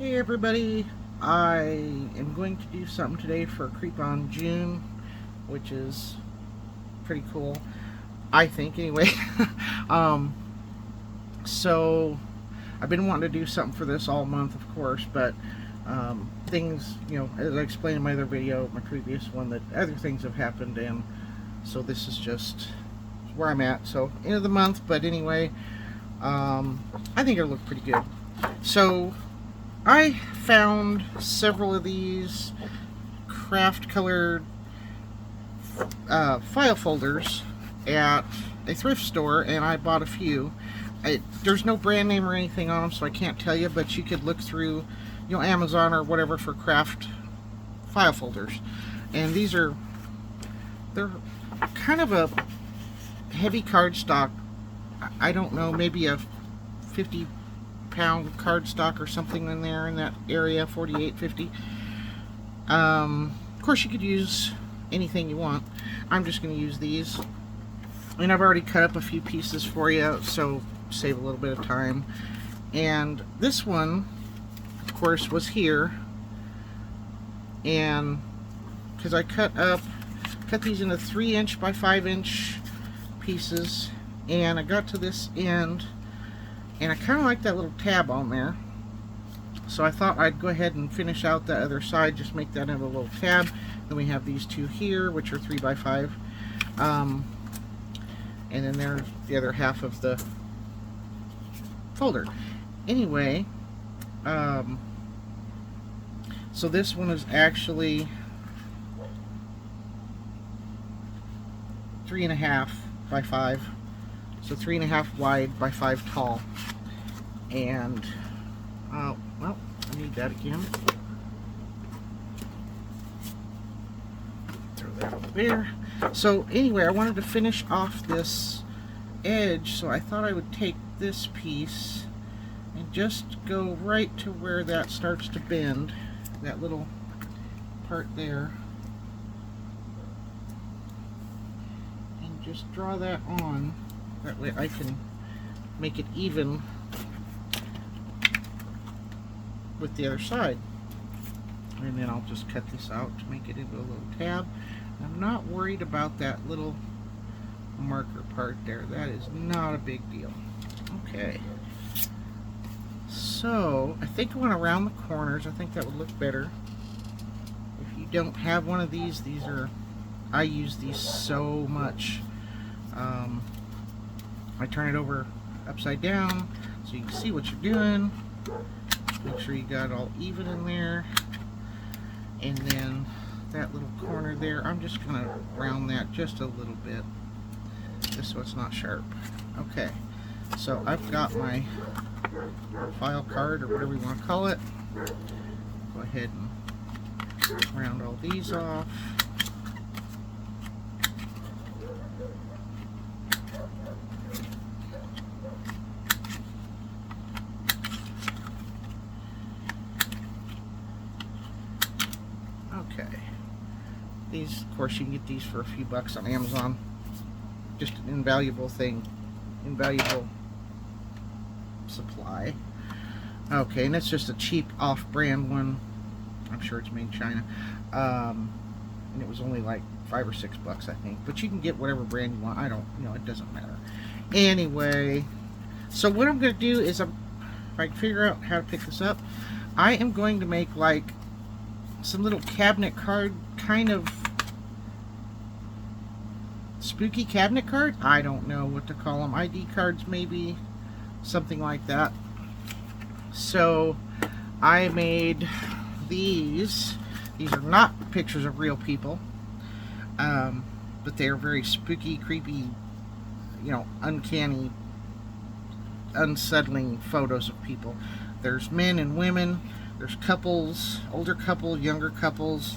Hey everybody, I am going to do something today for Creep on June, which is pretty cool, I think anyway. um, so I've been wanting to do something for this all month, of course, but things, as I explained in my other video, my previous one, that other things have happened, and so this is just where I'm at. So end of the month, but anyway, I think it'll look pretty good. So I found several of these craft colored file folders at a thrift store, and I bought a few. There's no brand name or anything on them, so I can't tell you, but you could look through Amazon or whatever for craft file folders. And they're kind of a heavy cardstock. I don't know, maybe a 50-pound cardstock or something in there, in that area, 48, 50. Of course, you could use anything you want. I'm just going to use these. And I've already cut up a few pieces for you, so save a little bit of time. And this one, of course, was here. And because I cut these into 3-inch by 5-inch pieces, and I got to this end, and I kind of like that little tab on there, so I thought I'd go ahead and finish out the other side, just make that into a little tab. Then we have these two here, which are 3 by 5, and then there's the other half of the folder. Anyway, so this one is actually 3.5 by 5, so 3.5 wide by 5 tall. And well, I need that again. Throw that over there. So anyway, I wanted to finish off this edge, so I thought I would take this piece and just go right to where that starts to bend, that little part there, and just draw that on. That way I can make it even with the other side. And then I'll just cut this out to make it into a little tab. I'm not worried about that little marker part there. That is not a big deal. Okay. So I think I want to round the corners. I think that would look better. If you don't have one of these I use these so much. I turn it over upside down so you can see what you're doing. Make sure you got it all even in there. And then that little corner there, I'm just going to round that just a little bit, just so it's not sharp. Okay, so I've got my file card, or whatever you want to call it. Go ahead and round all these off. Okay. These, of course, you can get these for a few bucks on Amazon. Just an invaluable thing. Invaluable supply. Okay, and it's just a cheap off-brand one. I'm sure it's made in China. And it was only like $5 or $6, I think. But you can get whatever brand you want. I don't, it doesn't matter. Anyway, so what I'm going to do is, if I can figure out how to pick this up, I am going to make like some little cabinet card, kind of spooky cabinet card. I don't know what to call them. ID cards, maybe, something like that. So I made these. These are not pictures of real people, but they are very spooky, creepy, uncanny, unsettling photos of people. There's men and women. There's couples, older couple, younger couples.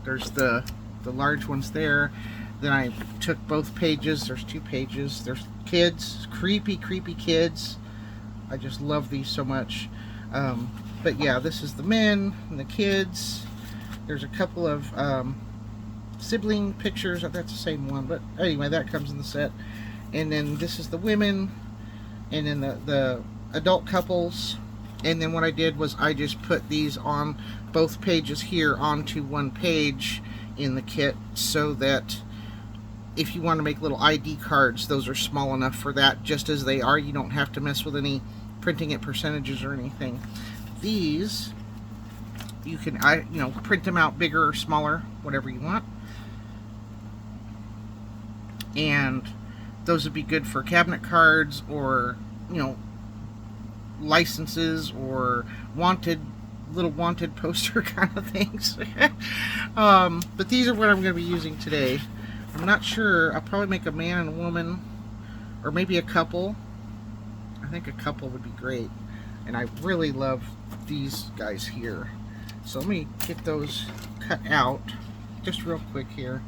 There's the large ones there. Then I took both pages. There's 2 pages. There's kids, creepy kids. I just love these so much. But yeah, this is the men and the kids. There's a couple of sibling pictures. That's the same one, but anyway, that comes in the set. And then this is the women, and then the adult couples, and then what I did was I just put these on both pages here onto one page in the kit, so that if you want to make little ID cards, those are small enough for that just as they are. You don't have to mess with any printing at percentages or anything. These, you can print them out bigger or smaller, whatever you want. And those would be good for cabinet cards, or licenses, or little wanted poster kind of things. But these are what I'm going to be using today. I'm not sure. I'll probably make a man and a woman, or maybe a couple. I think a couple would be great. And I really love these guys here. So let me get those cut out just real quick here.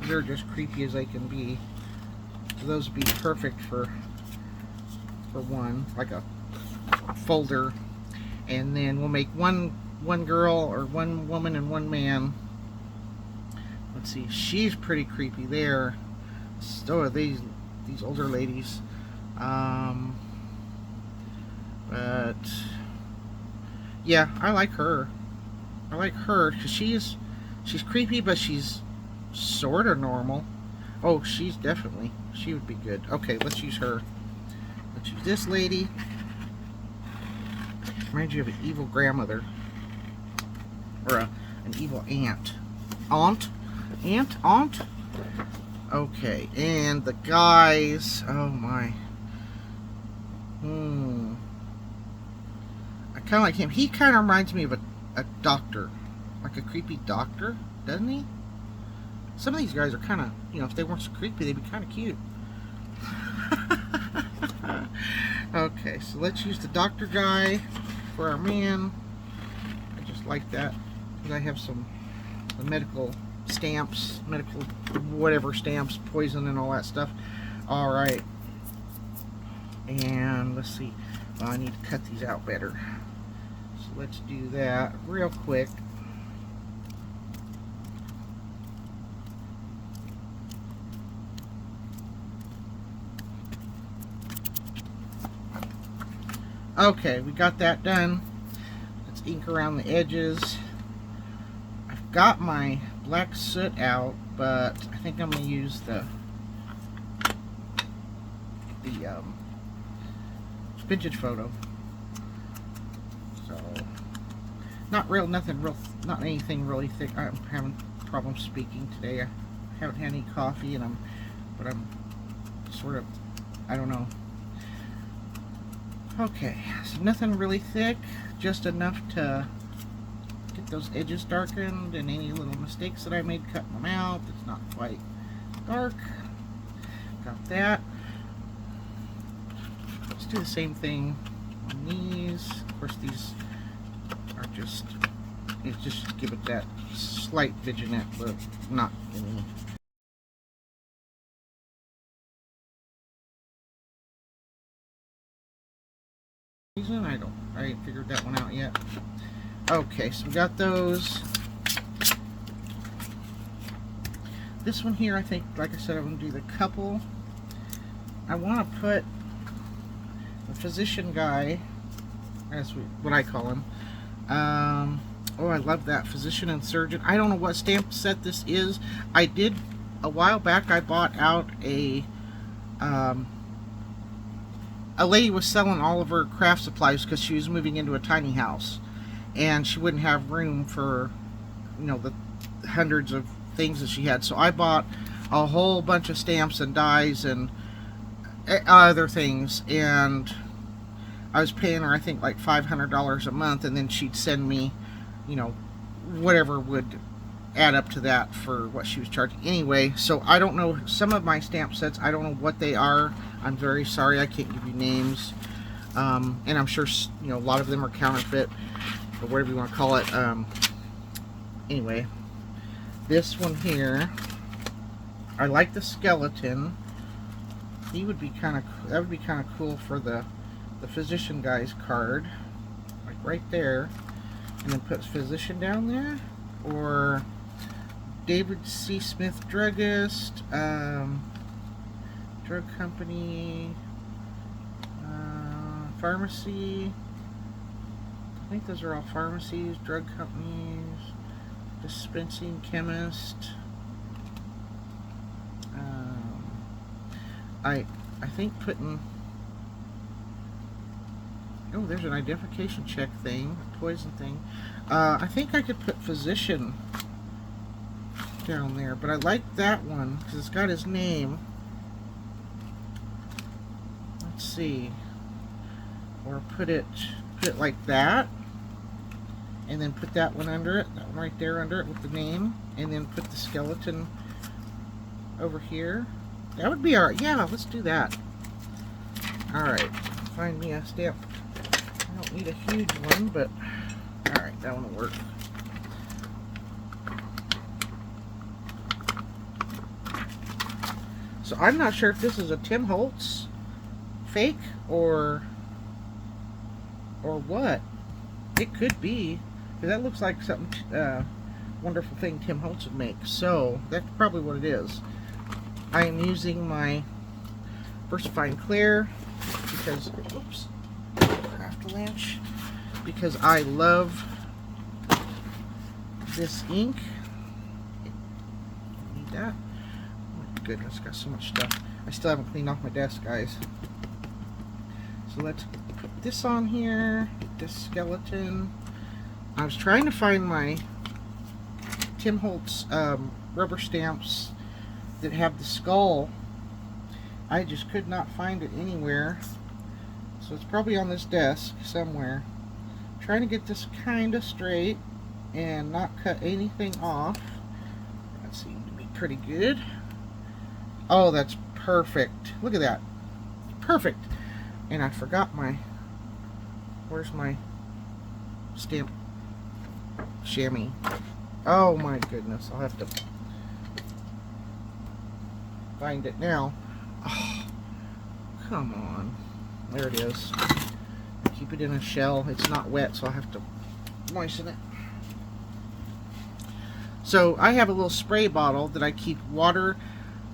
They're just creepy as they can be. So those would be perfect for one, like a folder. And then we'll make one girl, or one woman and one man. Let's see, she's pretty creepy there. So are these older ladies. But yeah, I like her. I like her because she's creepy, but she's sort of normal. Oh, she would be good. Okay, let's use her. Let's use this lady. Reminds you of an evil grandmother, or an evil aunt. Aunt. Okay, and the guys. Oh my. I kind of like him. He kind of reminds me of a doctor, like a creepy doctor, doesn't he? Some of these guys are kind of, if they weren't so creepy, they'd be kind of cute. Okay, so let's use the doctor guy for our man. I just like that because I have some medical stamps, medical whatever stamps, poison and all that stuff. All right, and let's see. Well, I need to cut these out better. So let's do that real quick. Okay, we got that done. Let's ink around the edges. I've got my black soot out, but I think I'm going to use the vintage photo. So not anything really thick. I'm having problems speaking today. I haven't had any coffee, and but I'm sort of, I don't know. Okay, so nothing really thick, just enough to get those edges darkened, and any little mistakes that I made cutting them out. It's not quite dark. Got that. Let's do the same thing on these. Of course, these are just give it that slight vignette look, not any. I ain't figured that one out yet. Okay, so we got those. This one here, I think, like I said, I'm going to do the couple. I want to put the physician guy, that's what I call him. Oh, I love that, physician and surgeon. I don't know what stamp set this is. I did, a while back, I bought out a lady was selling all of her craft supplies because she was moving into a tiny house, and she wouldn't have room for, the hundreds of things that she had. So I bought a whole bunch of stamps and dies and other things, and I was paying her, I think, like $500 a month, and then she'd send me, whatever would add up to that for what she was charging anyway. So I don't know, some of my stamp sets, I don't know what they are. I'm very sorry, I can't give you names, and I'm sure a lot of them are counterfeit, or whatever you want to call it. Anyway, this one here, I like the skeleton. He would be kind of, that would be kind of cool for the physician guy's card, like right there, and then put physician down there, or David C. Smith, druggist, drug company, pharmacy. I think those are all pharmacies, drug companies, dispensing chemist. I think putting, oh, there's an identification check thing, poison thing. I think I could put physician down there, but I like that one because it's got his name. Let's see, or put it like that, and then put that one under it, that one right there under it with the name, and then put the skeleton over here. That would be alright. Yeah, let's do that. Alright, find me a stamp. I don't need a huge one, but alright, that one will work. So I'm not sure if this is a Tim Holtz fake or what. It could be, because that looks like something wonderful thing Tim Holtz would make. So that's probably what it is. I am using my VersaFine Clear because, oops, Craft-A-Lanch, because I love this ink. Need that. Oh my goodness, got so much stuff. I still haven't cleaned off my desk, guys. So let's put this on here, this skeleton. I was trying to find my Tim Holtz rubber stamps that have the skull. I just could not find it anywhere. So it's probably on this desk somewhere. I'm trying to get this kind of straight and not cut anything off. That seemed to be pretty good. Oh, that's perfect. Look at that. Perfect. And I forgot my, where's my stamp chamois? Oh my goodness, I'll have to find it now. Oh, come on. There it is. Keep it in a shell. It's not wet, so I'll have to moisten it. So I have a little spray bottle that I keep water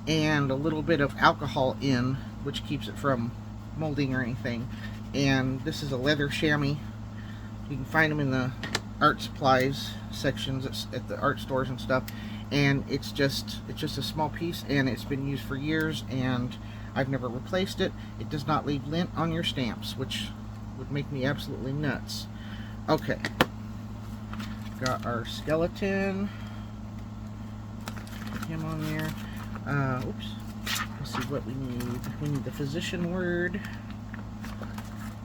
and a little bit of alcohol in, which keeps it from molding or anything. And this is a leather chamois. You can find them in the art supplies sections at the art stores and stuff. And it's just a small piece, and it's been used for years, and I've never replaced it. It does not leave lint on your stamps, which would make me absolutely nuts. Okay, got our skeleton. Put him on there. Oops. Let's see what we need. We need the physician word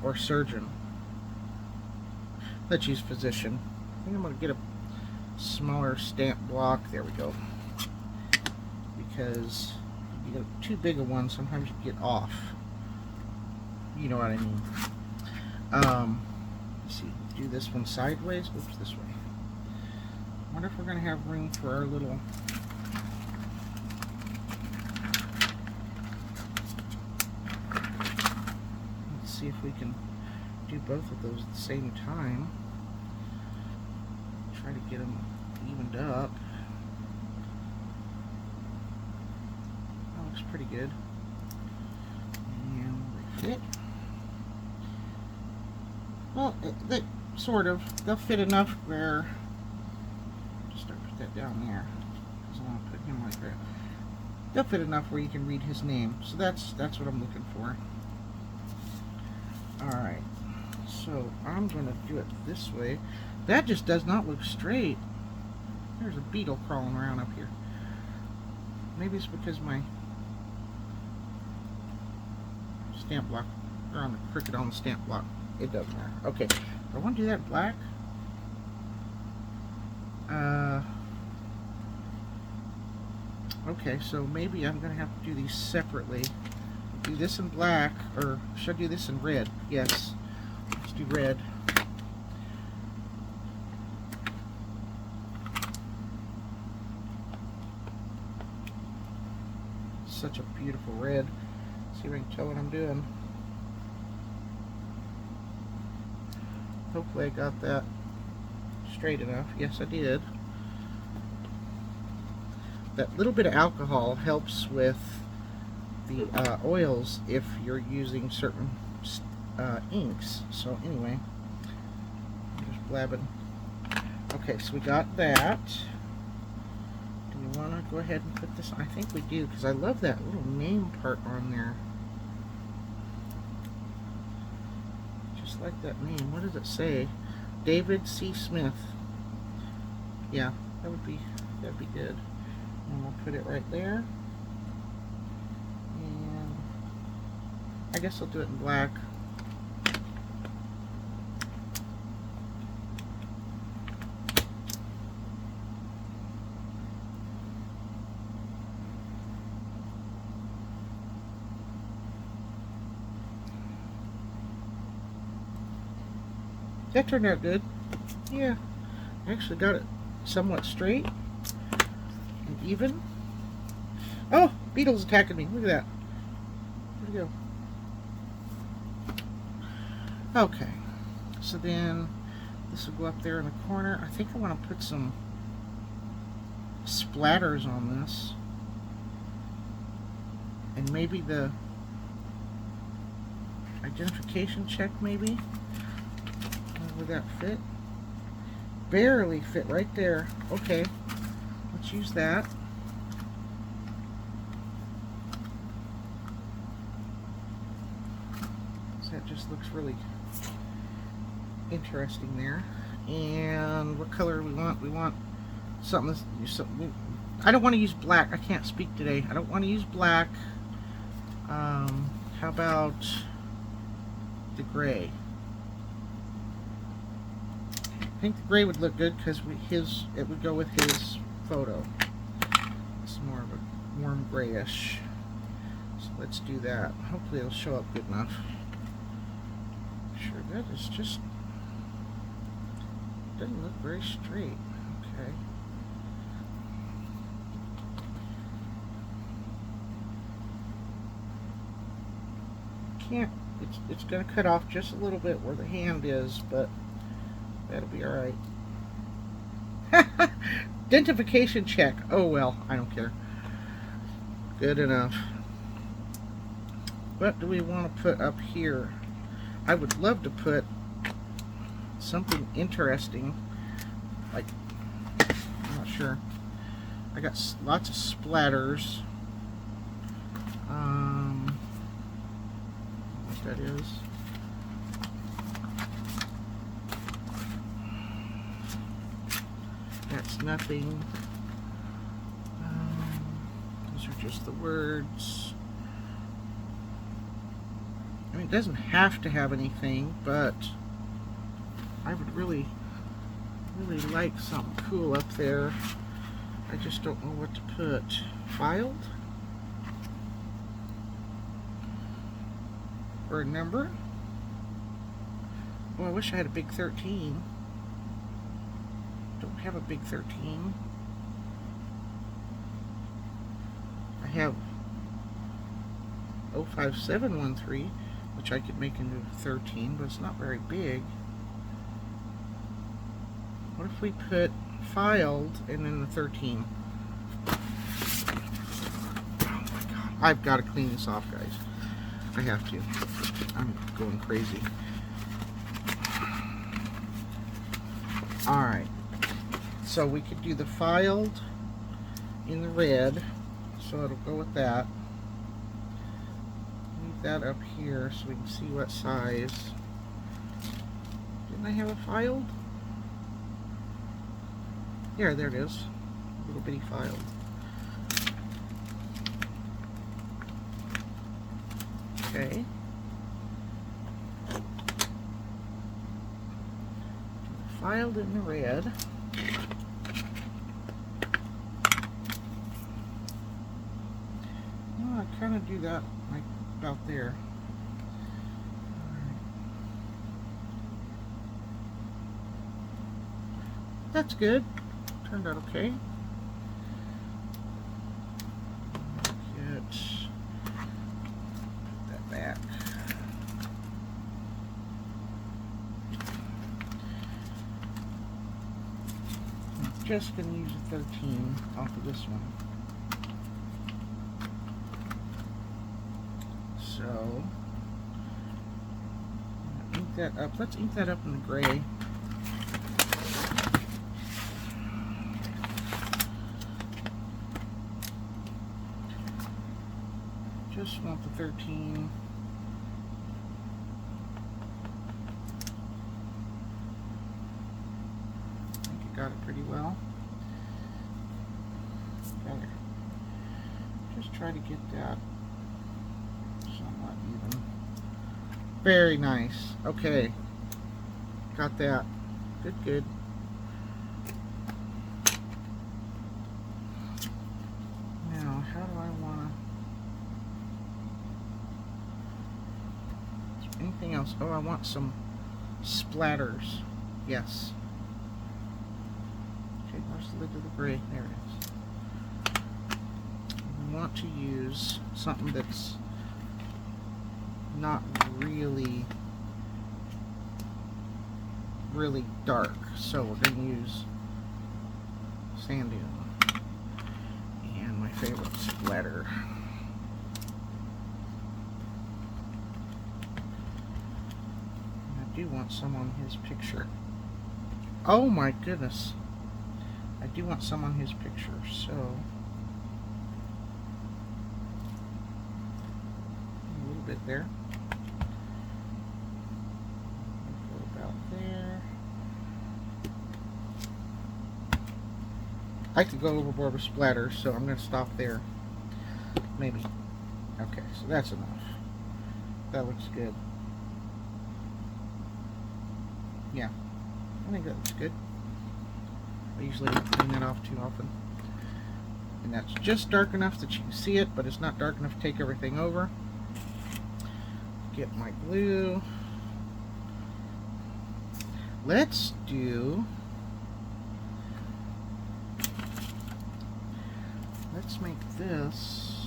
or surgeon. Let's use physician. I think I'm going to get a smaller stamp block. There we go. Because you get too big a one, sometimes you get off. You know what I mean. Let's see. Do this one sideways. Oops, this way. I wonder if we're going to have room for our little. Let's see if we can do both of those at the same time. Try to get them evened up. That looks pretty good. And they fit. Well, they sort of. They'll fit enough where. Just start put that down there, because I want to put him like that. They'll fit enough where you can read his name. So that's what I'm looking for. All right. So I'm going to do it this way. That just does not look straight. There's a beetle crawling around up here. Maybe it's because my stamp block are on the crooked on the stamp block. It doesn't matter. Okay, I want to do that black. Okay, so maybe I'm going to have to do these separately. Do this in black, or should I do this in red? Yes. Let's do red. Such a beautiful red. See if I can tell what I'm doing. Hopefully I got that straight enough. Yes, I did. That little bit of alcohol helps with the oils if you're using certain inks. So anyway, I'm just blabbing. Okay, so we got that. Do we want to go ahead and put this? I think we do, because I love that little name part on there. Just like that name. What does it say? David C. Smith. Yeah, that'd be good. And we'll put it right there. And I guess I'll do it in black. That turned out good. Yeah, I actually got it somewhat straight and even. Oh, beetle's attacking me. Look at that. Where'd it go? Okay, so then this will go up there in the corner. I think I want to put some splatters on this. And maybe the identification check, maybe? Would that fit? Barely fit right there. Okay, let's use that. So that just looks really interesting there. And what color do we want? We want something. I don't want to use black. I can't speak today. I don't want to use black. How about the gray? I think the gray would look good because it would go with his photo. It's more of a warm grayish. So let's do that. Hopefully it'll show up good enough. Sure, that is just doesn't look very straight. Okay. Can't. It's going to cut off just a little bit where the hand is, but that'll be alright. Identification check. Oh well, I don't care. Good enough. What do we want to put up here? I would love to put something interesting. Like, I'm not sure. I got lots of splatters. What that is. That's nothing. Those are just the words. I mean, it doesn't have to have anything, but I would really like something cool up there. I just don't know what to put. Filed? Or a number? Well, I wish I had a big 13. Don't have a big 13. I have 05713, which I could make into 13, but it's not very big. What if we put filed and then the 13? Oh my god. I've got to clean this off, guys. I have to. I'm going crazy. Alright. So we could do the filed in the red. So it'll go with that. Leave that up here so we can see what size. Didn't I have a filed? Yeah, there it is. Little bitty filed. Okay. Filed in the red. Well, I kind of do that like about there. That's good. Turned out okay. Put that back. I'm just going to use a 13 off of this one. So that up. Let's ink that up in the gray. Just want the 13. I think it got it pretty well. Okay. Just try to get that somewhat even. Very nice. Okay. Got that. Good, good. Now, how do I want to... Anything else? Oh, I want some splatters. Yes. Okay, where's the lid of the gray? There it is. We want to use something that's not really dark, so we're going to use sand dune and my favorite splatter. I do want some on his picture. Oh my goodness, I do want some on his picture, so a little bit there. I could go overboard with splatters, so I'm going to stop there. Maybe. Okay, so that's enough. That looks good. Yeah, I think that looks good. I usually don't clean that off too often. And that's just dark enough that you can see it, but it's not dark enough to take everything over. Get my glue. Let's make this,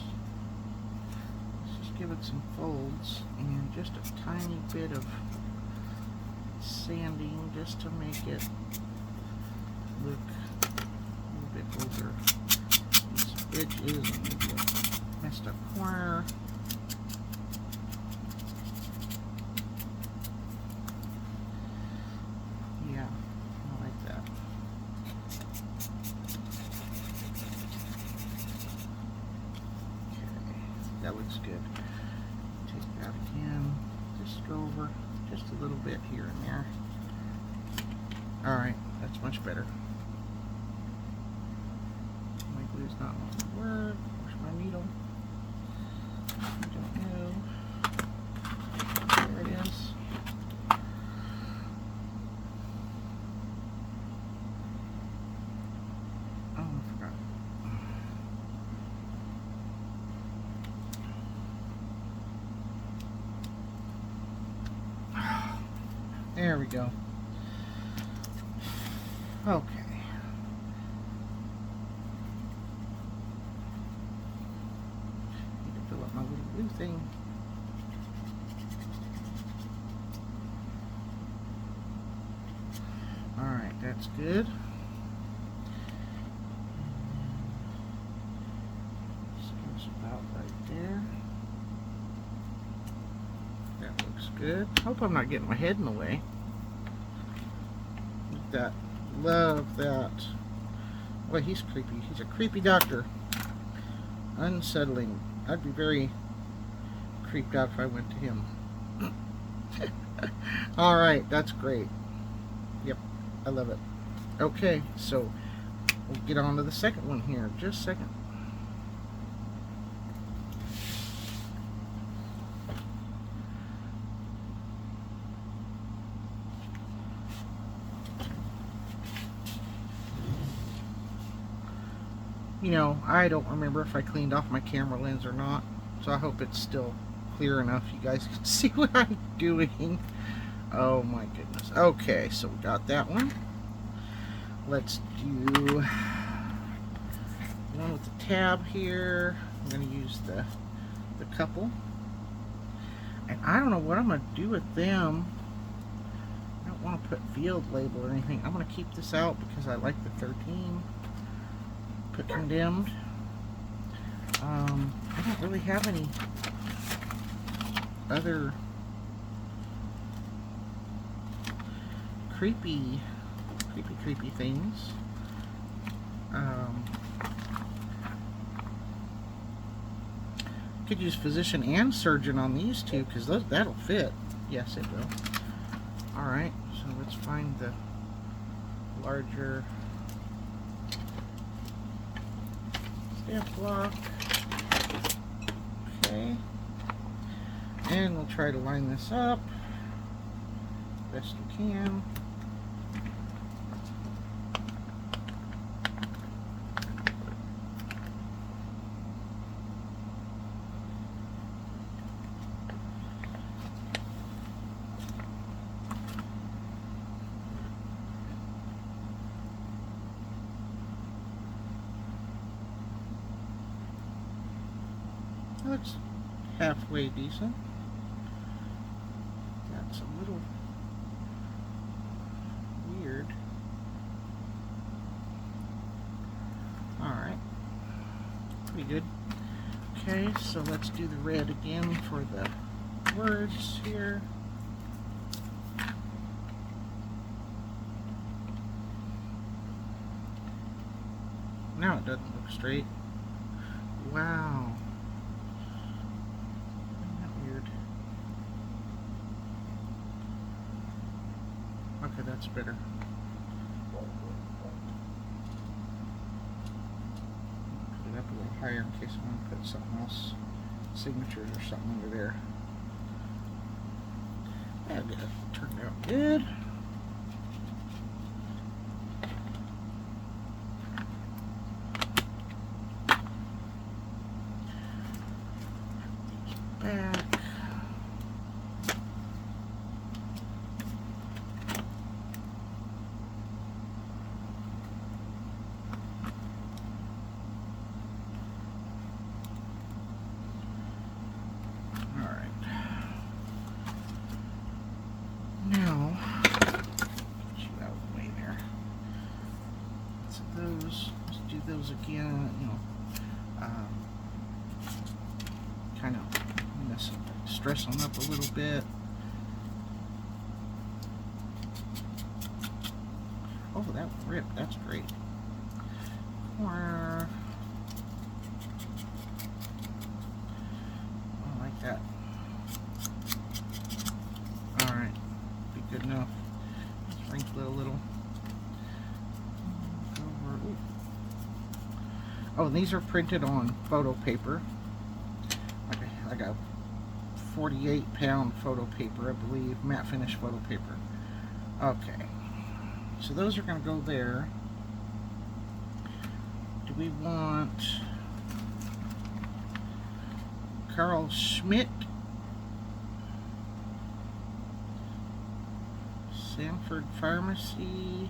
let's just give it some folds and just a tiny bit of sanding just to make it look a little bit older. These edges and maybe a messed up corner. Yeah, I like that. That looks good. Take that again. Just go over just a little bit here and there. Alright, that's much better. My glue's not wanting to work. Where's my needle? I don't know. There it is. Oh, I forgot. There we go. Okay. Need to fill up my little blue thing. Alright, that's good. This goes about right there. That looks good. Hope I'm not getting my head in the way. Look at that. Love that. Boy, he's creepy. He's a creepy doctor. Unsettling. I'd be very creeped out if I went to him. Alright, that's great. Yep, I love it. Okay, so we'll get on to the second one here. Just a second. You know, I don't remember if I cleaned off my camera lens or not, so I hope it's still clear enough you guys can see what I'm doing. Oh my goodness. Okay, so we got that one. Let's do one with the tab here. I'm going to use the couple. And I don't know what I'm going to do with them. I don't want to put field label or anything. I'm going to keep this out because I like the 13. Put condemned. I don't really have any other creepy things. Could use physician and surgeon on these two because that'll fit. Yes, it will. Alright, so let's find the larger stamp block. Okay. And we'll try to line this up best we can. Looks halfway decent. That's a little weird. Alright. Pretty good. Okay, so let's do the red again for the words here. Now it doesn't look straight. Wow. Okay, that's better. Put it up a little higher in case I want to put something else, signatures or something under there. That turned out good. Back. Those again, you know, kind of stress them up a little bit. Oh, that ripped. That's great. I like that. All right, be good enough. Let's wrinkle it a little. Oh, and these are printed on photo paper. Like a 48-pound photo paper, I believe, matte finish photo paper. Okay, so those are going to go there. Do we want Carl Schmidt, Sanford Pharmacy,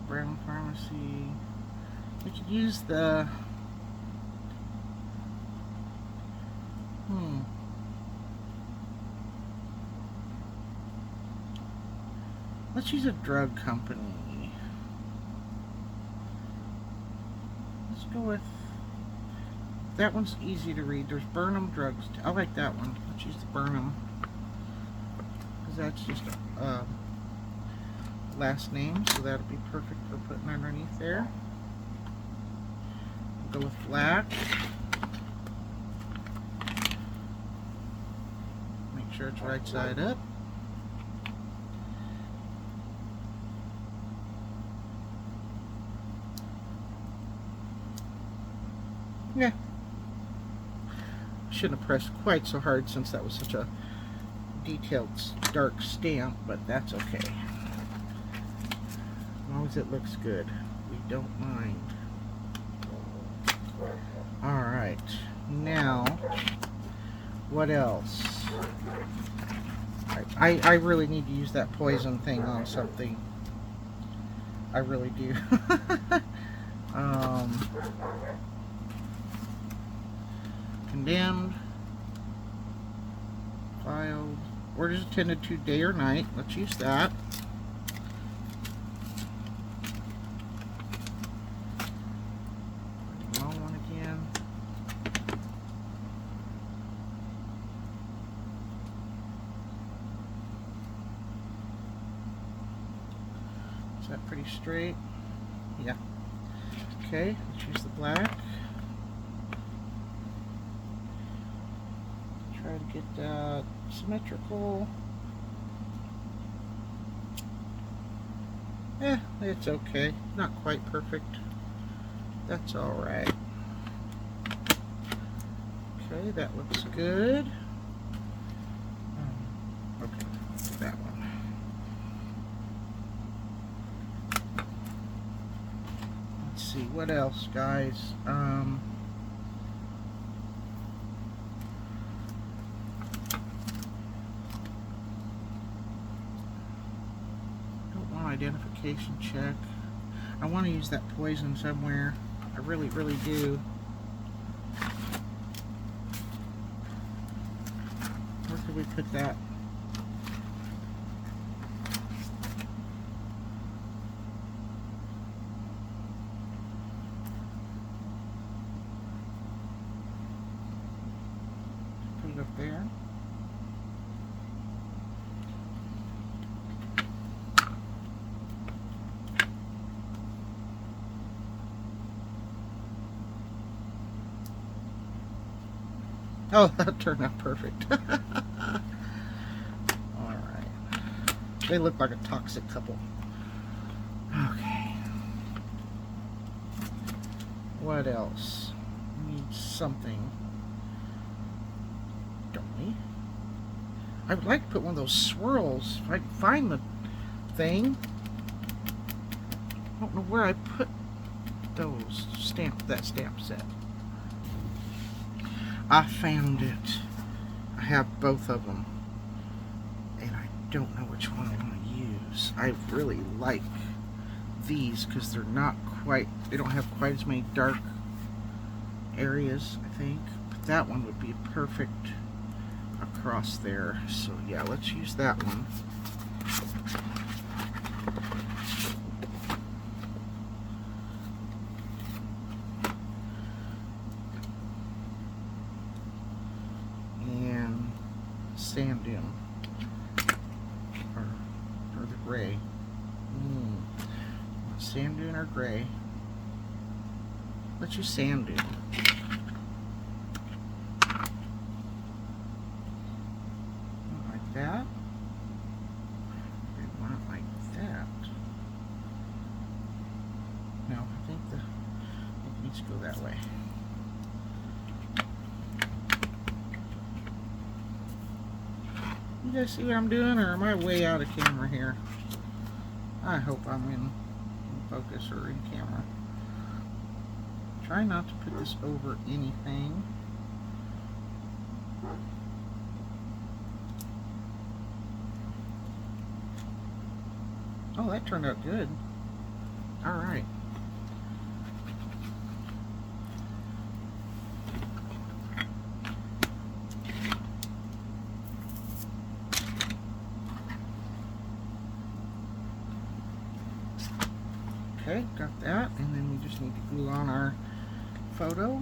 Brown Pharmacy? We could use the let's use a drug company. Let's go with that one's easy to read. There's Burnham Drugs. I like that one. Let's use the Burnham because that's just a last name, so that'll be perfect for putting underneath there. We'll go with black. Make sure it's right side up. Yeah. Shouldn't have pressed quite so hard since that was such a detailed, dark stamp, but that's okay. As long as it looks good, we don't mind. Alright, now, what else? I really need to use that poison thing on something. I really do. Condemned, filed, orders attended to day or night. Let's use that. Long one again. that pretty straight? Yeah. Okay, let's use the black. Try to get that symmetrical. It's okay. Not quite perfect. That's alright. Okay, that looks good. Okay, that one. Let's see, what else, guys? Don't want identification check. I want to use that poison somewhere. I really, really do. Where could we put that? Put it up there. Oh, that turned out perfect. Alright. They look like a toxic couple. Okay. What else? We need something. Don't we? I would like to put one of those swirls. If I can find the thing. I don't know where I put those that stamp set. I found it. I have both of them. And I don't know which one I want to use. I really like these because they're not quite, they don't have quite as many dark areas, I think. But that one would be perfect across there. So yeah, let's use that one. And sand dune. Or the gray. Sand dune or gray? Let's use sand dune. Like that. We want it like that. No, I think it needs to go that way. You guys see what I'm doing, or am I way out of camera here? I hope I'm in focus or in camera. Try not to put this over anything. Oh, that turned out good. Alright. Okay, got that, and then we just need to glue on our photo.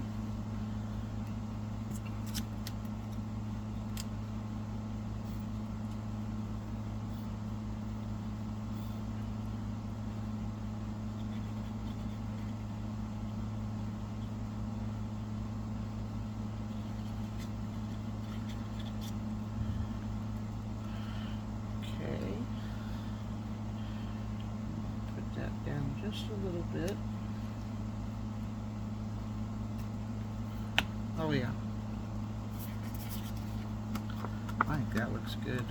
Okay. Put that down just a little bit. Oh yeah. I think that looks good.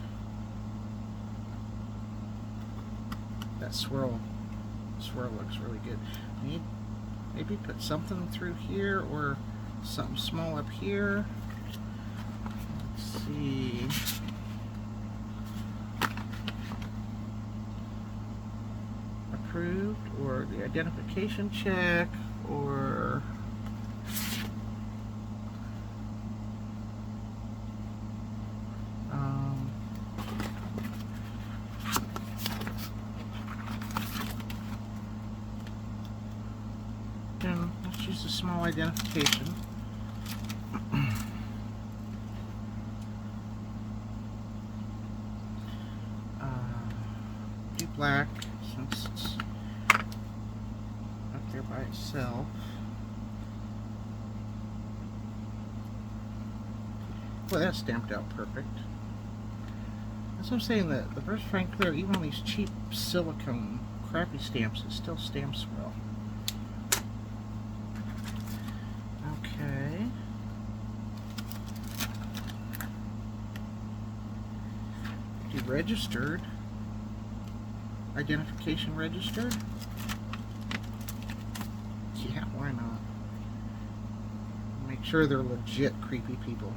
That swirl looks really good. Maybe put something through here or something small up here. Let's see. Approved, or the identification check, or then let's use a small identification. Do black since it's 12. Well, that's stamped out perfect. That's what I'm saying, that the British Frank Clear, even on these cheap silicone crappy stamps, it still stamps well. Okay. Deregistered. Identification registered? Yeah, why not? Make sure they're legit creepy people.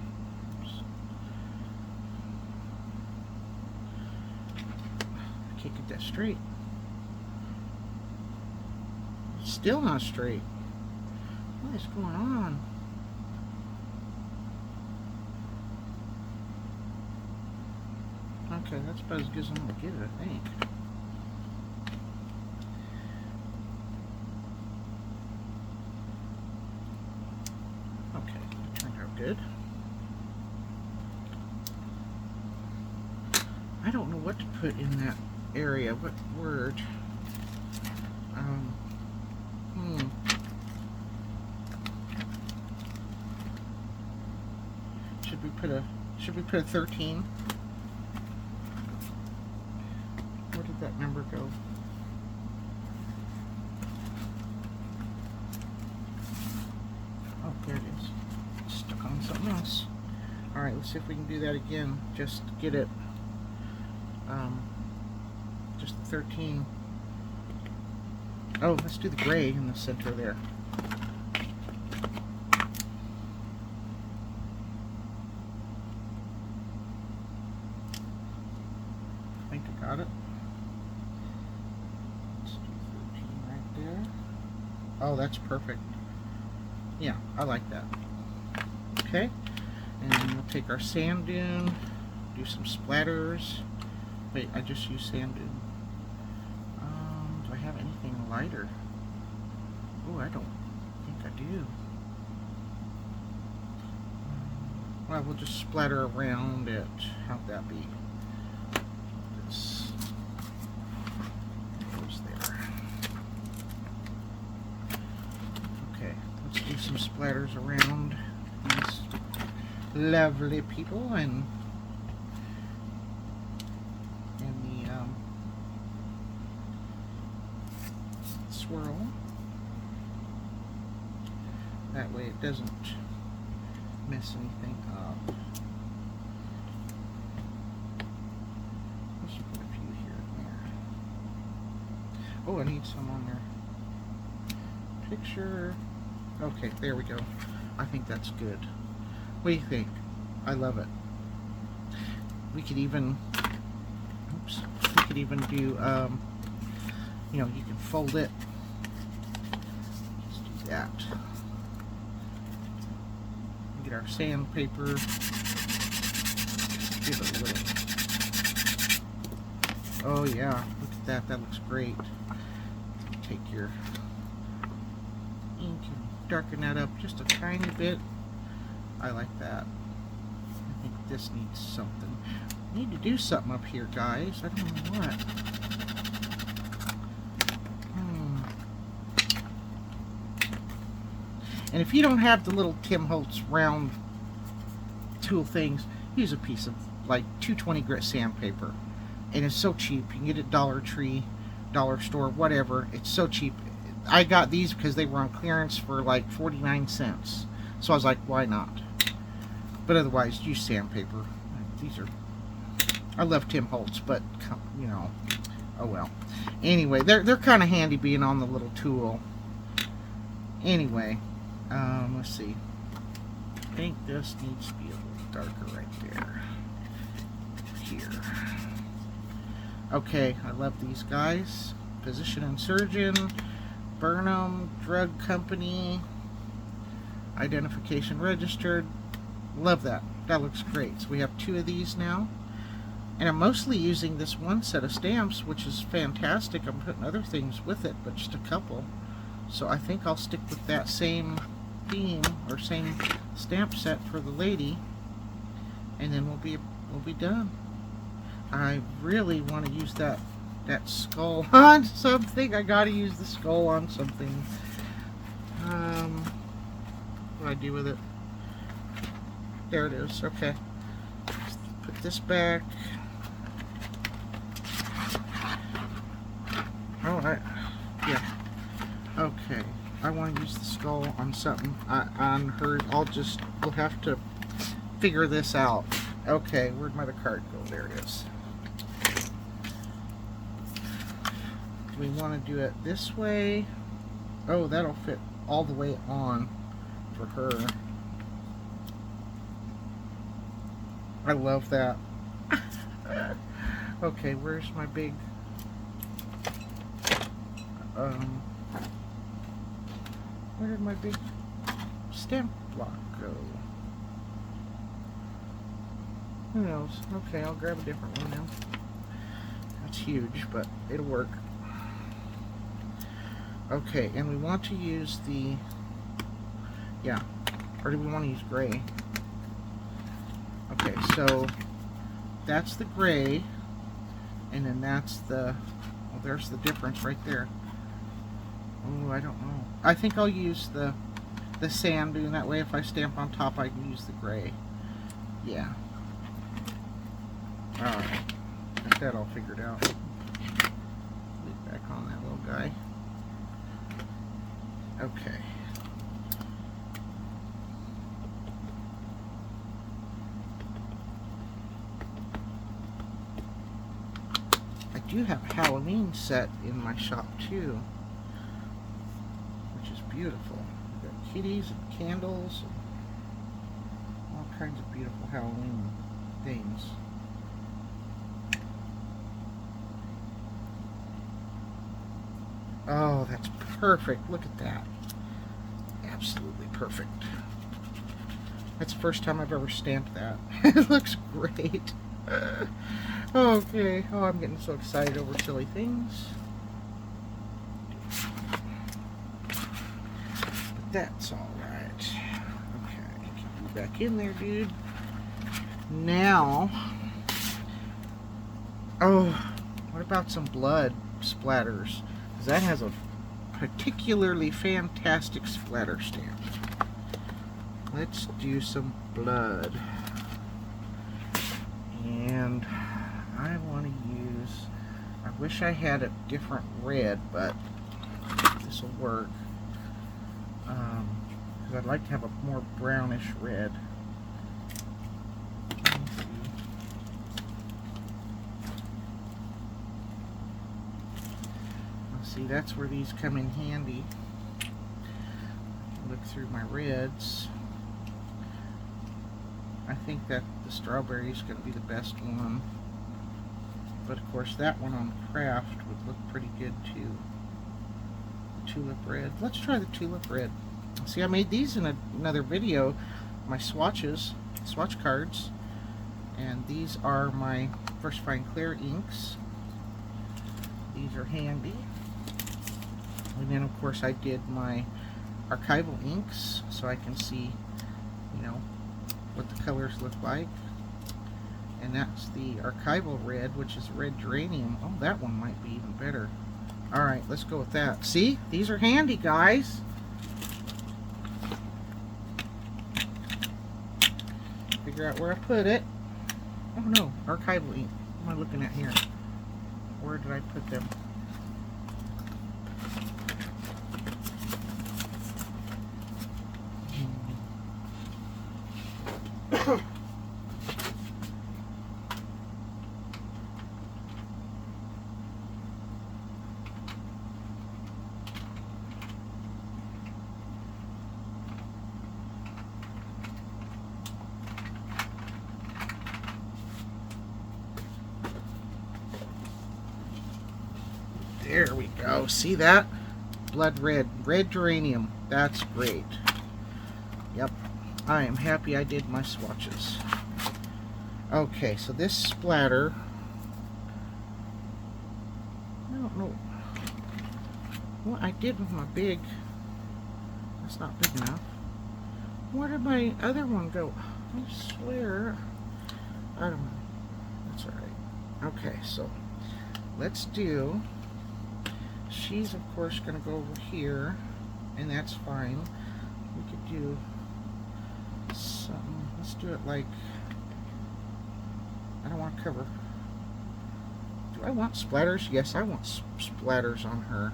I can't get that straight. Still not straight. What is going on? Okay, that's about as good as I'm gonna get it, I think. Okay, that turned out good. I don't know what to put in that area. What word? Should we put a 13? Where did that number go? Oh, there it is. It's stuck on something else. Alright, let's see if we can do that again. Just get it. Just 13. Oh, let's do the gray in the center there. I think I got it. Let's do 13 right there. Oh, that's perfect. Yeah, I like that. Okay, and we'll take our sand dune, do some splatters. Wait, I just used sand dune. Do I have anything lighter? Oh, I don't think I do. Well, we'll just splatter around it. How'd that be? This goes there. Okay, let's do some splatters around these lovely people and the swirl. That way it doesn't mess anything up. Let's put a few here and there. Oh, I need some on there. Picture. Okay, there we go. I think that's good. What do you think? I love it. We could even, oops, we could even do, you know, you can fold it. Let's do that. Get our sandpaper. Give it a little. Oh yeah, look at that. That looks great. Take your ink and darken that up just a tiny bit. I like that. I think this needs something. I need to do something up here, guys. I don't know what. And if you don't have the little Tim Holtz round tool things, use a piece of like 220 grit sandpaper. And it's so cheap. You can get it at Dollar Tree, Dollar Store, whatever. It's so cheap. I got these because they were on clearance for like 49 cents. So I was like, why not? But otherwise, use sandpaper. These are... I love Tim Holtz, but, you know, oh well. Anyway, they're kind of handy being on the little tool. Anyway, let's see. I think this needs to be a little darker right there. Here. Okay, I love these guys. Physician and Surgeon, Burnham Drug Company, identification registered. Love that. That looks great. So we have 2 of these now. And I'm mostly using this one set of stamps, which is fantastic. I'm putting other things with it, but just a couple. So I think I'll stick with that same theme or same stamp set for the lady, and then we'll be done. I really want to use that skull on something. I gotta use the skull on something. I do with it? There it is. Okay. Put this back. Oh, yeah. Okay. I want to use the skull on something. On her. We'll have to figure this out. Okay, where'd my other card go? There it is. Do we want to do it this way? Oh, that'll fit all the way on for her. I love that. Okay, where's my big where did my big stamp block go? Who knows? Okay, I'll grab a different one now. That's huge, but it'll work. Okay, and we want to use the, yeah, or do we want to use gray? Okay, so that's the gray, and then that's the, well, there's the difference right there. Oh, I don't know. I think I'll use the sand dune. That way if I stamp on top, I can use the gray. Yeah. Alright. Got that all figured out. Leave back on that little guy. Okay. I do have a Halloween set in my shop too, which is beautiful. We've got kitties and candles and all kinds of beautiful Halloween things. Oh, that's perfect. Look at that. Absolutely perfect. That's the first time I've ever stamped that. It looks great. Okay. Oh, I'm getting so excited over silly things. But that's alright. Okay. Get you back in there, dude. Now. Oh, what about some blood splatters? Because that has a particularly fantastic splatter stamp. Let's do some blood. And I want to use, I wish I had a different red, but this will work. Because I'd like to have a more brownish red. See, that's where these come in handy. Look through my reds. I think that the strawberry is going to be the best one. But of course that one on craft would look pretty good too. The tulip red. Let's try the tulip red. See, I made these in another video. My swatches, swatch cards. And these are my VersaFine Clear inks. These are handy. And then of course I did my archival inks so I can see, you know, what the colors look like. And that's the archival red, which is red geranium. Oh, that one might be even better. Alright, let's go with that. See? These are handy, guys. Figure out where I put it. Oh no, archival ink. What am I looking at here? Where did I put them? There we go. See that? Blood red. Red geranium. That's great. Yep. I am happy I did my swatches. Okay, so this splatter, I don't know what I did with my big, that's not big enough. Where did my other one go? I swear, I don't know. That's alright. Okay, so let's do, she's of course going to go over here, and that's fine. We could do something. Let's do it like, I don't want to cover. Do I want splatters? Yes, I want splatters on her.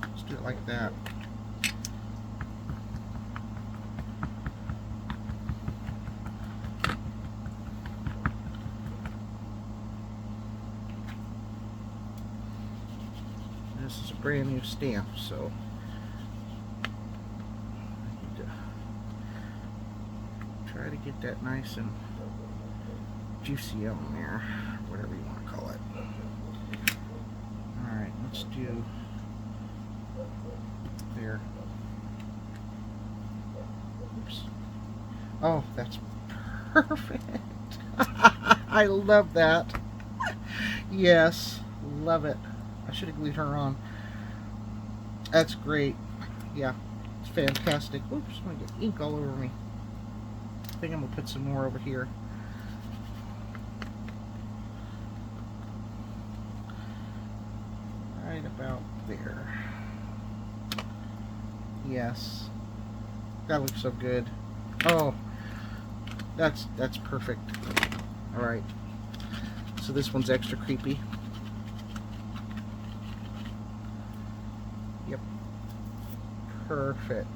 Let's do it like that. This is a brand new stamp, so I need to try to get that nice and juicy on there, whatever you want to call it. Alright, let's do there. Oops. Oh, that's perfect. I love that. Yes, love it. I should have glued her on. That's great. Yeah, it's fantastic. Oops, I'm going to get ink all over me. I think I'm going to put some more over here. Right about there. Yes. That looks so good. Oh, that's perfect. Alright. So this one's extra creepy. Yep. Perfect.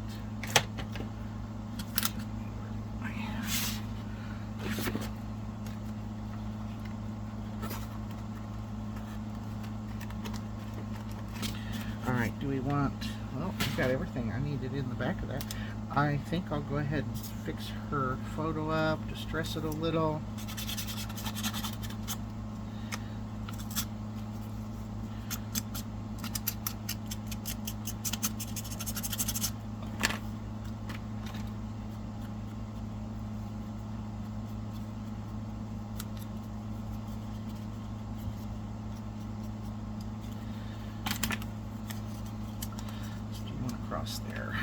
Alright, do we want... Well, I've got everything I needed in the back of that. I think I'll go ahead and fix her photo up, distress it a little. Across there,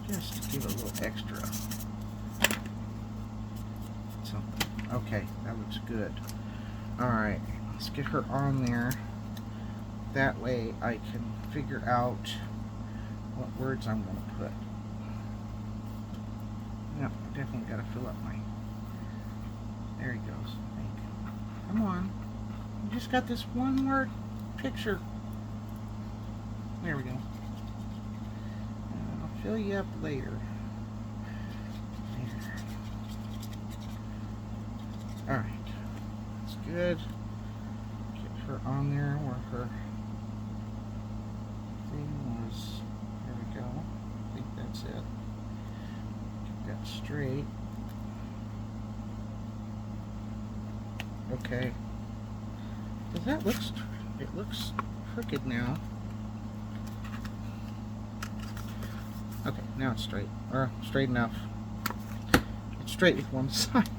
just to give it a little extra something. Okay, that looks good. Alright, let's get her on there. That way I can figure out what words I'm going to put. Yep, definitely got to fill up my... There he goes. Come on. You just got this one word picture. There we go. I'll fill you up later. Alright. That's good. Get her on there where her thing was. There we go. I think that's it. Get that straight. Okay. Does that look... It looks crooked now. Okay, now it's straight. Or straight enough. It's straight with one side.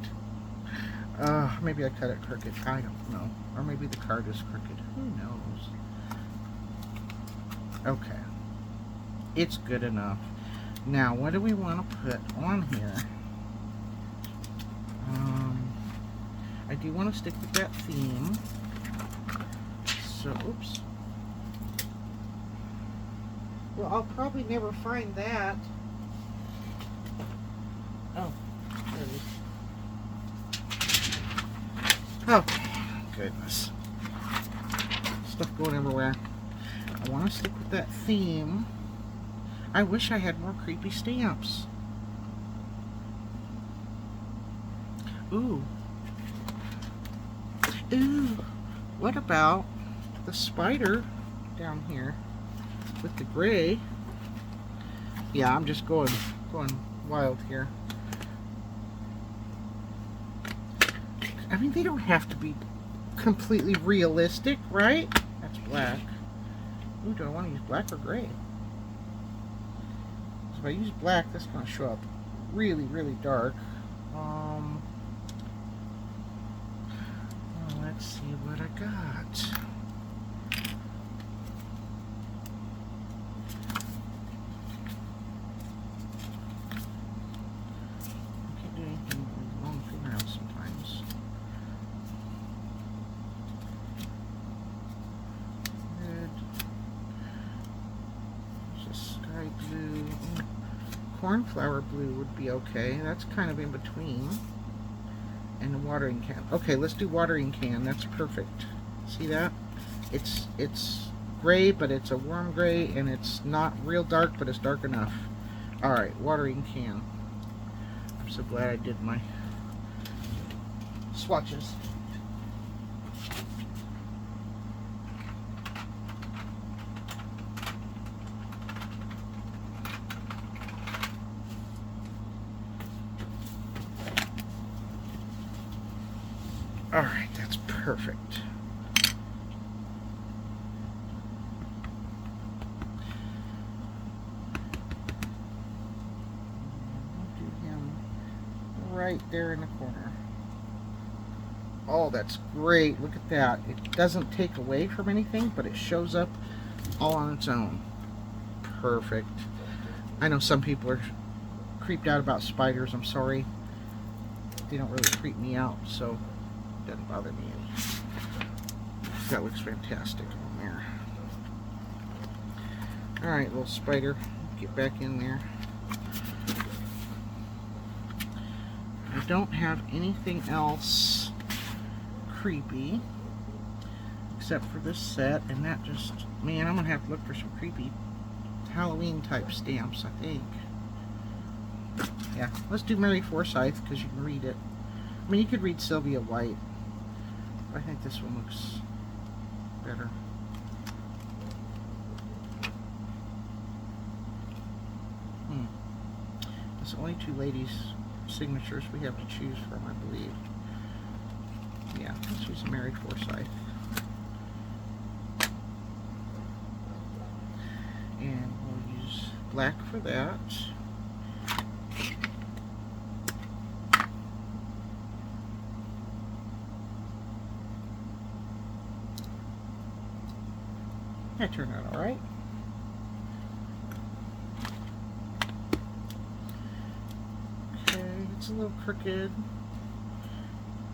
Maybe I cut it crooked. I don't know. Or maybe the card is crooked. Who knows? Okay. It's good enough. Now, what do we want to put on here? I do want to stick with that theme. So, oops. Well, I'll probably never find that. Oh, there it is. Okay, goodness. Stuff going everywhere. I want to stick with that theme. I wish I had more creepy stamps. Ooh. Ooh. What about the spider down here? With the gray. Yeah, I'm just going wild here. I mean, they don't have to be completely realistic, right? That's black. Ooh, do I want to use black or gray? So if I use black, that's going to show up really, really dark. Well, let's see what I got. cornflower blue would be okay. That's kind of in between. And the watering can. Okay, let's do watering can. That's perfect. See that? It's gray, but it's a warm gray, and it's not real dark, but it's dark enough. Alright, watering can. I'm so glad I did my swatches. Alright, that's perfect. Right there in the corner. Oh, that's great. Look at that. It doesn't take away from anything, but it shows up all on its own. Perfect. I know some people are creeped out about spiders. I'm sorry. They don't really creep me out, so it doesn't bother me any. That looks fantastic on there. Alright, little spider. Get back in there. I don't have anything else creepy except for this set, and that just, man, I'm gonna have to look for some creepy Halloween type stamps, I think. Yeah, let's do Mary Forsyth because you can read it. I mean, you could read Sylvia White. I think this one looks better. There's only two ladies' signatures we have to choose from, I believe. Yeah, let's use Mary Forsyth. And we'll use black for that. That turned out alright. Okay, it's a little crooked.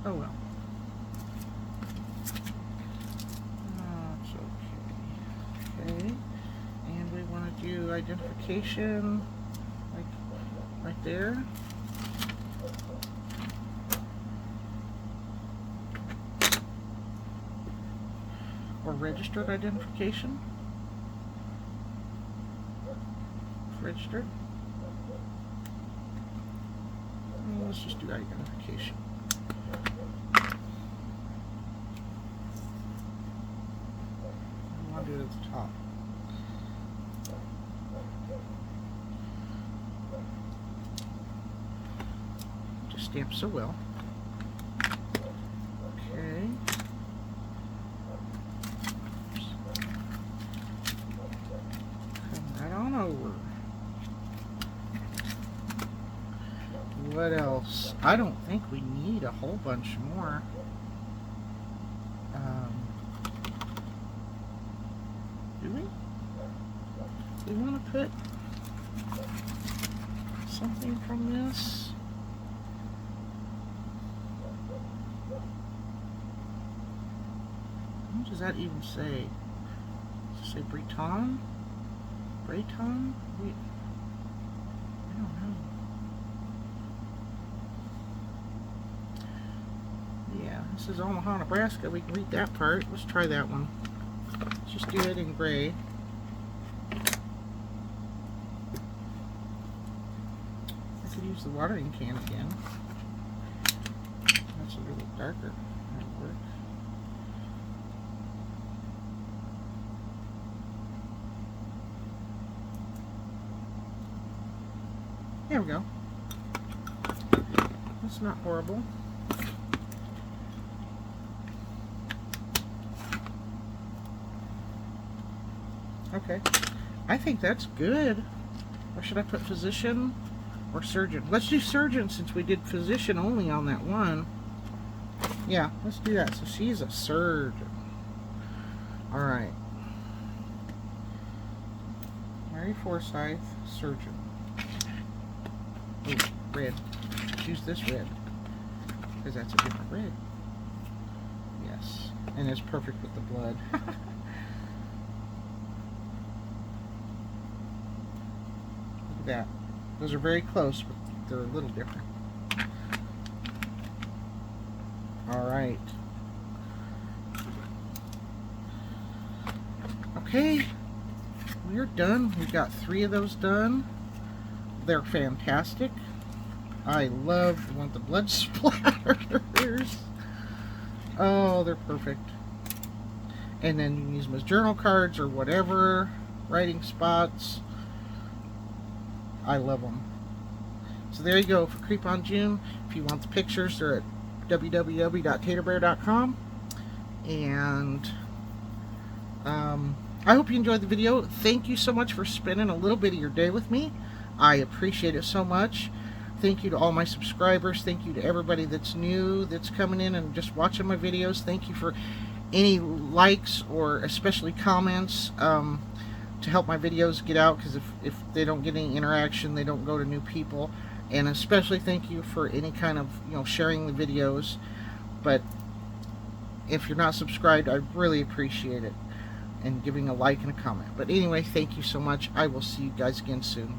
Oh well. That's okay. Okay. And we want to do identification, like right there. Or registered identification. Registered. Let's just do identification. I want to do it at the top. Just stamp so well. Okay. Come right on over. What else? I don't think we need a whole bunch more. Do we? We want to put something from this. What does that even say? Does it say Breton? Breton? I don't know. Yeah, this is Omaha, Nebraska. We can read that part. Let's try that one. Let's just do it in gray. I could use the watering can again. That's a little darker. That'll work. There we go. That's not horrible. Okay, I think that's good. Or should I put physician or surgeon? Let's do surgeon since we did physician only on that one. Yeah, let's do that. So she's a surgeon. Alright. Mary Forsyth, surgeon. Ooh, red. Choose this red. Because that's a different red. Yes. And it's perfect with the blood. That. Those are very close, but they're a little different. Alright. Okay. We're done. We got 3 of those done. They're fantastic. I love the one with the blood splatters. Oh, they're perfect. And then you can use them as journal cards or whatever. Writing spots. I love them. So there you go for Creep on June. If you want the pictures, they're at www.taterbear.com. And I hope you enjoyed the video. Thank you so much for spending a little bit of your day with me. I appreciate it so much. Thank you to all my subscribers. Thank you to everybody that's new, that's coming in and just watching my videos. Thank you for any likes or especially comments to help my videos get out, because if they don't get any interaction, they don't go to new people. And especially thank you for any kind of, sharing the videos. But if you're not subscribed, I really appreciate it, and giving a like and a comment. But anyway, thank you so much. I will see you guys again soon.